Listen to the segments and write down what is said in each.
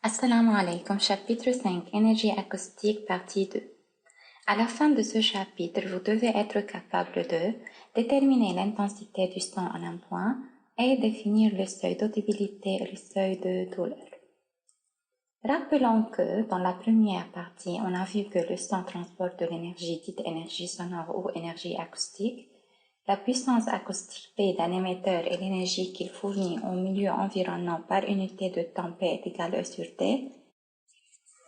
Assalamu alaikum, chapitre 5, énergie acoustique, partie 2. À la fin de ce chapitre, vous devez être capable de déterminer l'intensité du son en un point et définir le seuil d'audibilité et le seuil de douleur. Rappelons que dans la première partie, on a vu que le son transporte de l'énergie dite énergie sonore ou énergie acoustique. La puissance acoustique P d'un émetteur et l'énergie qu'il fournit au milieu environnant par unité de temps P est égale E sur T.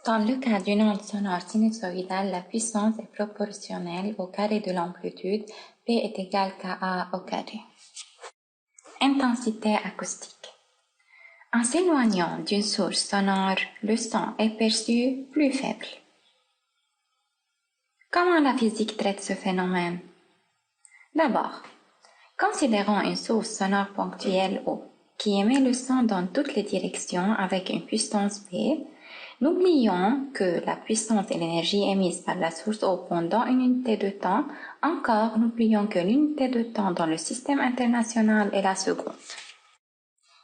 Dans le cas d'une onde sonore sinusoïdale, la puissance est proportionnelle au carré de l'amplitude, P est égal à A au carré. Intensité acoustique. En s'éloignant d'une source sonore, le son est perçu plus faible. Comment la physique traite ce phénomène? D'abord, considérons une source sonore ponctuelle O, qui émet le son dans toutes les directions avec une puissance P. N'oublions que la puissance et l'énergie émise par la source O pendant une unité de temps. Encore, n'oublions que l'unité de temps dans le système international est la seconde.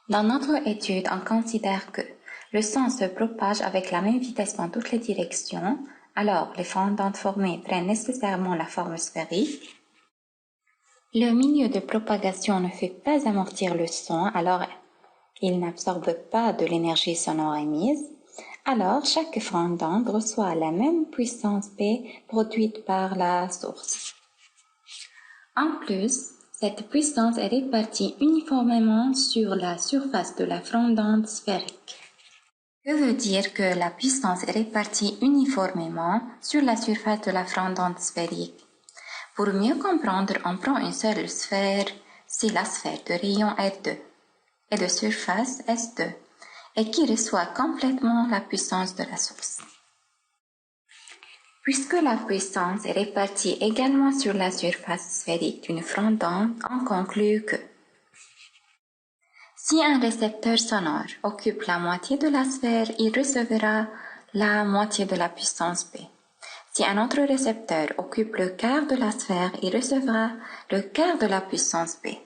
Dans notre étude, on considère que le son se propage avec la même vitesse dans toutes les directions, alors les fronts d'onde formés prennent nécessairement la forme sphérique. Le milieu de propagation ne fait pas amortir le son, alors il n'absorbe pas de l'énergie sonore émise. Alors, chaque front d'onde reçoit la même puissance P produite par la source. En plus, cette puissance est répartie uniformément sur la surface de la front d'onde sphérique. Que veut dire que la puissance est répartie uniformément sur la surface de la front d'onde sphérique? Pour mieux comprendre, on prend une seule sphère, c'est la sphère de rayon R2 et de surface S2, et qui reçoit complètement la puissance de la source. Puisque la puissance est répartie également sur la surface sphérique d'une front d'onde, on conclut que si un récepteur sonore occupe la moitié de la sphère, il recevra la moitié de la puissance P. Si un autre récepteur occupe le quart de la sphère, il recevra le quart de la puissance P.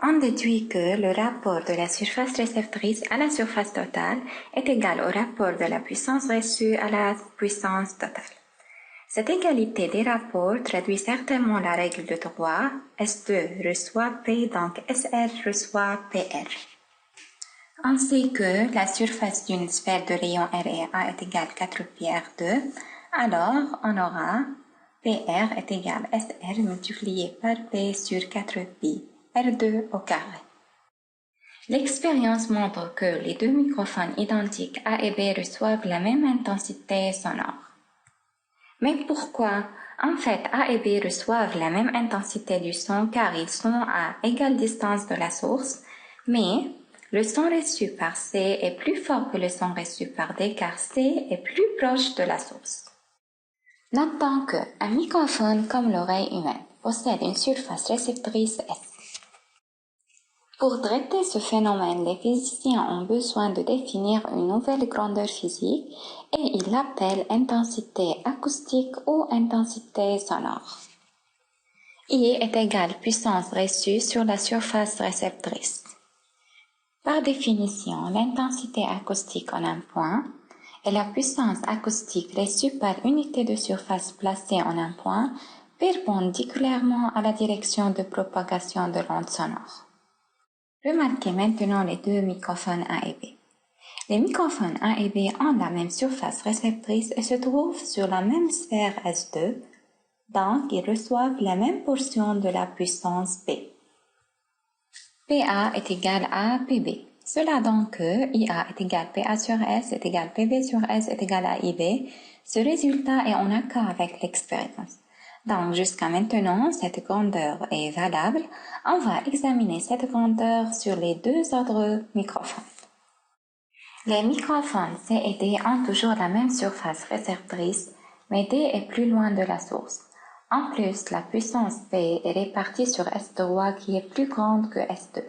On déduit que le rapport de la surface réceptrice à la surface totale est égal au rapport de la puissance reçue à la puissance totale. Cette égalité des rapports traduit certainement la règle de droit S2 reçoit P, donc SR reçoit PR. On sait que la surface d'une sphère de rayon R et A est égale 4πr2, alors on aura PR est égal SR multiplié par P sur 4π. R2 au carré. L'expérience montre que les deux microphones identiques A et B reçoivent la même intensité sonore. Mais pourquoi? En fait, A et B reçoivent la même intensité du son car ils sont à égale distance de la source, mais le son reçu par C est plus fort que le son reçu par D car C est plus proche de la source. Notons qu'un microphone comme l'oreille humaine possède une surface réceptrice S. Pour traiter ce phénomène, les physiciens ont besoin de définir une nouvelle grandeur physique et ils l'appellent intensité acoustique ou intensité sonore. I est égal puissance reçue sur la surface réceptrice. Par définition, l'intensité acoustique en un point est la puissance acoustique reçue par unité de surface placée en un point perpendiculairement à la direction de propagation de l'onde sonore. Remarquez maintenant les deux microphones A et B. Les microphones A et B ont la même surface réceptrice et se trouvent sur la même sphère S2, donc ils reçoivent la même portion de la puissance P. PA est égal à PB. Cela donc que IA est égal PA sur S est égal PB sur S est égal à IB. Ce résultat est en accord avec l'expérience. Donc, jusqu'à maintenant, cette grandeur est valable. On va examiner cette grandeur sur les deux autres microphones. Les microphones C et D ont toujours la même surface réceptrice, mais D est plus loin de la source. En plus, la puissance P est répartie sur S3 qui est plus grande que S2.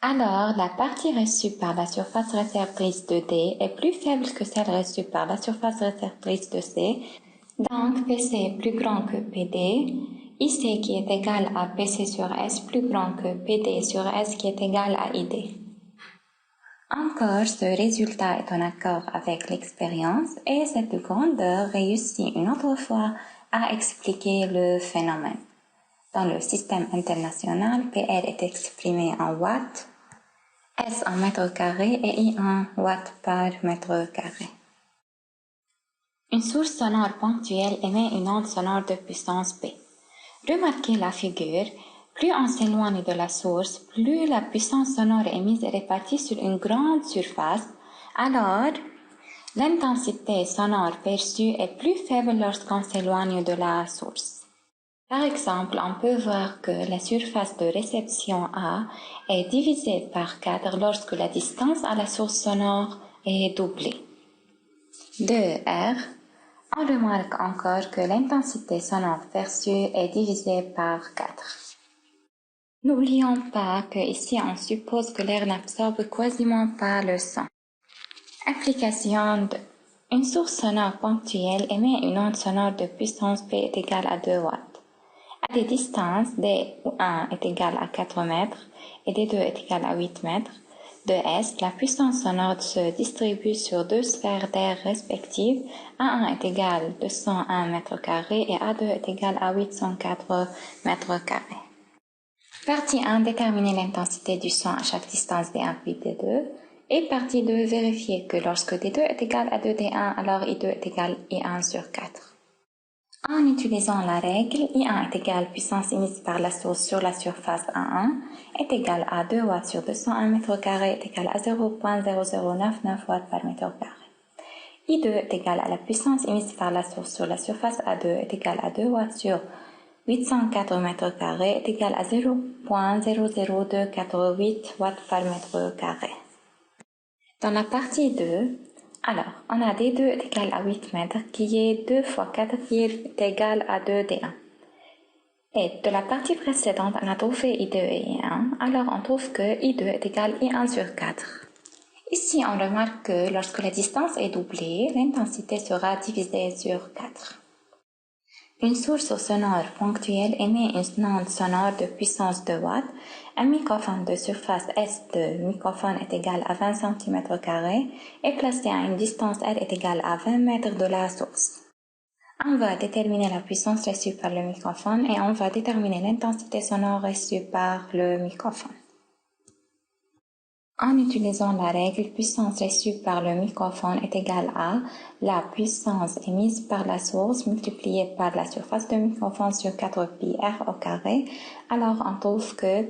Alors, la partie reçue par la surface réceptrice de D est plus faible que celle reçue par la surface réceptrice de C. Donc, PC est plus grand que PD, IC qui est égal à PC sur S plus grand que PD sur S qui est égal à ID. Encore, ce résultat est en accord avec l'expérience et cette grandeur réussit une autre fois à expliquer le phénomène. Dans le système international, PR est exprimé en watts, S en mètres carrés et I en watts par mètre carré. Une source sonore ponctuelle émet une onde sonore de puissance P. Remarquez la figure, plus on s'éloigne de la source, plus la puissance sonore émise est répartie sur une grande surface, alors l'intensité sonore perçue est plus faible lorsqu'on s'éloigne de la source. Par exemple, on peut voir que la surface de réception A est divisée par 4 lorsque la distance à la source sonore est doublée. De R, on remarque encore que l'intensité sonore perçue est divisée par 4. N'oublions pas que ici on suppose que l'air n'absorbe quasiment pas le son. Application 2. Une source sonore ponctuelle émet une onde sonore de puissance P est égale à 2 watts. À des distances, D1 est égal à 4 mètres et D2 est égal à 8 mètres, de S, la puissance sonore se distribue sur deux sphères d'air respectives. A1 est égal à 201 mètres carrés et A2 est égal à 804 mètres carrés. Partie 1, déterminer l'intensité du son à chaque distance D1 puis D2. Et partie 2, vérifier que lorsque D2 est égal à 2D1, alors I2 est égal à I1 sur 4. En utilisant la règle, I1 est égal à puissance émise par la source sur la surface A1 est égal à 2 watts sur 201 mètres carrés est égal à 0.0099 watts par mètre carré. I2 est égal à la puissance émise par la source sur la surface A2 est égal à 2 watts sur 804 mètres carrés est égal à 0.00248 watts par mètre carré. Dans la partie 2, alors, on a D2 est égal à 8 mètres, qui est 2 fois 4 qui est égal à 2D1. Et de la partie précédente, on a trouvé I2 et I1, alors on trouve que I2 est égal à I1 sur 4. Ici, on remarque que lorsque la distance est doublée, l'intensité sera divisée sur 4. Une source sonore ponctuelle émet une onde sonore de puissance 2 watts. Un microphone de surface S de microphone est égal à 20 cm² et placé à une distance R est égal à 20 mètres de la source. On va déterminer la puissance reçue par le microphone et on va déterminer l'intensité sonore reçue par le microphone. En utilisant la règle puissance reçue par le microphone est égale à la puissance émise par la source multipliée par la surface de microphone sur 4 pi r au carré, alors on trouve que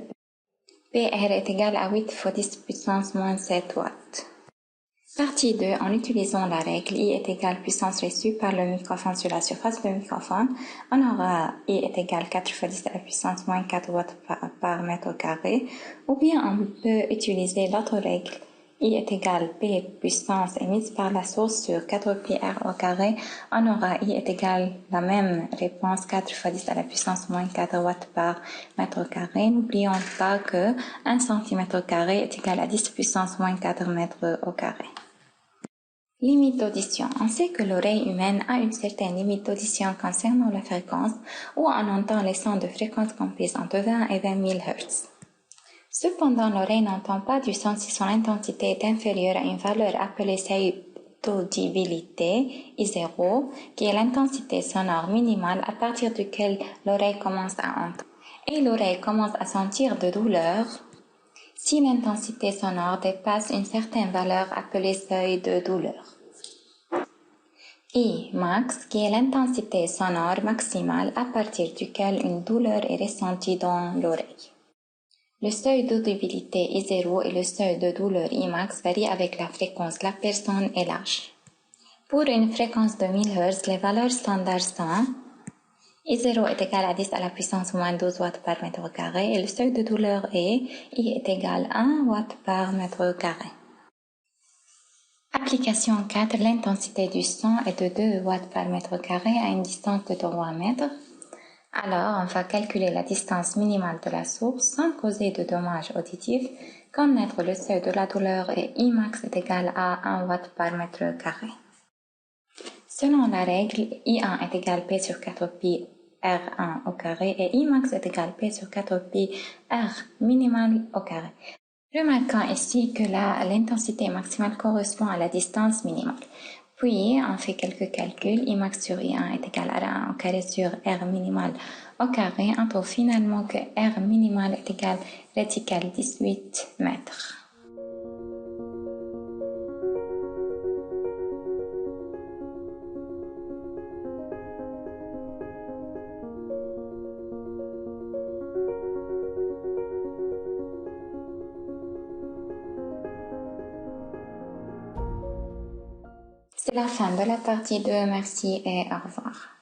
PR est égal à 8 fois 10 puissance moins 7 watts. Partie 2, en utilisant la règle I est égal à puissance reçue par le microphone sur la surface du microphone, on aura I est égal à 4 fois 10 à la puissance moins 4 watts par mètre carré, ou bien on peut utiliser l'autre règle I est égal à P puissance émise par la source sur 4 pi r au carré, on aura I est égal à la même réponse 4 fois 10 à la puissance moins 4 watts par mètre carré. N'oublions pas que 1 cm² est égal à 10 puissance moins 4 mètres au carré. Limite d'audition. On sait que l'oreille humaine a une certaine limite d'audition concernant la fréquence, où on entend les sons de fréquence comprise entre 20 et 20 000 Hz. Cependant, l'oreille n'entend pas du son si son intensité est inférieure à une valeur appelée seuil d'audibilité, I0, qui est l'intensité sonore minimale à partir duquel l'oreille commence à entendre. Et l'oreille commence à sentir de douleur si l'intensité sonore dépasse une certaine valeur appelée seuil de douleur. I max, qui est l'intensité sonore maximale à partir duquel une douleur est ressentie dans l'oreille. Le seuil d'audibilité I0 et le seuil de douleur I max varient avec la fréquence de la personne et l'âge. Pour une fréquence de 1000 Hz, les valeurs standards sont I0 est égal à 10 à la puissance moins 12 watts par mètre carré et le seuil de douleur est I est égal à 1 watt par mètre carré. Application 4. L'intensité du son est de 2 watts par mètre carré à une distance de 3 mètres. Alors, on va calculer la distance minimale de la source sans causer de dommages auditifs. Connaître le seuil de la douleur et I max est égal à 1 watt par mètre carré. Selon la règle, I1 est égal à P sur 4 pi R1 au carré et I max est égal à P sur 4 pi R minimal au carré. Remarquons ici que l'intensité maximale correspond à la distance minimale. Puis, on fait quelques calculs. Imax sur I1 est égal à R1 au carré sur R minimal au carré. On trouve finalement que R minimal est égal à radical 18 mètres. C'est la fin de la partie 2. Merci et au revoir.